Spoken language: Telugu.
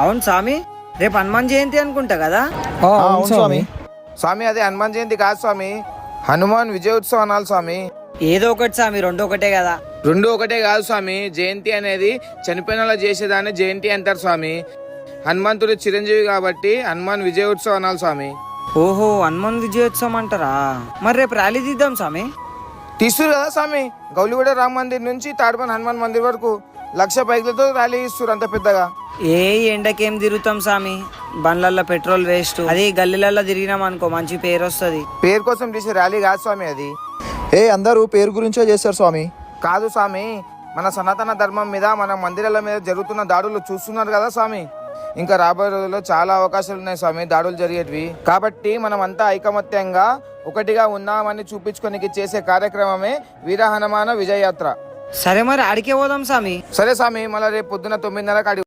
అవును స్వామి, రేపు హనుమాన్ జయంతి అనుకుంటా కదా. అవును స్వామి. స్వామి అదే హనుమాన్ జయంతి కాదు స్వామి, హనుమాన్ విజయోత్సవం అనాలి స్వామి. ఏదో ఒకటి స్వామి, రెండు ఒకటే కదా. రెండు ఒకటే కాదు స్వామి, జయంతి అనేది చనిపోయిన వాళ్ళ చేసేదాన్ని జయంతి అంటారు స్వామి. హనుమంతుడు చిరంజీవి కాబట్టి హనుమాన్ విజయోత్సవం అనాలి స్వామి. ఓహో, హనుమాన్ విజయోత్సవం అంటారా? మరి రేపు ర్యాలీ తీద్దాం స్వామి. తీస్తురు కదా స్వామి, గౌలిగూడ రామ మందిర్ నుంచి తాడ్పన్ హనుమాన్ మందిర్ వరకు 1,00,000 బైక్లతో ర్యాలీ ఇస్తారు అంత పెద్దగా. ఏ ఎండకేం తిరుగుతాం స్వామి, బండ్లల్లో పెట్రోల్ వేస్ట్. అది గల్లీలలో తిరిగినాం అనుకో మంచి పేరు వస్తుంది. పేరు కోసం తీసే ర్యాలీ కాదు స్వామి అది. అందరూ పేరు గురించే చేస్తారు స్వామి. కాదు స్వామి, మన సనాతన ధర్మం మీద, మన మందిరాల మీద జరుగుతున్న దాడులు చూస్తున్నారు కదా స్వామి. ఇంకా రాబోయే రోజుల్లో చాలా అవకాశాలు ఉన్నాయి స్వామి దాడులు జరిగేటివి. కాబట్టి మనం అంతా ఐకమత్యంగా ఒకటిగా ఉన్నామని చూపించుకోనికి చేసే కార్యక్రమమే వీర హనుమాన విజయయాత్ర. సరే మరి ఆడికే పోదాం స్వామి. సరే స్వామి, మళ్ళీ రేపు పొద్దున 9:30 కాడి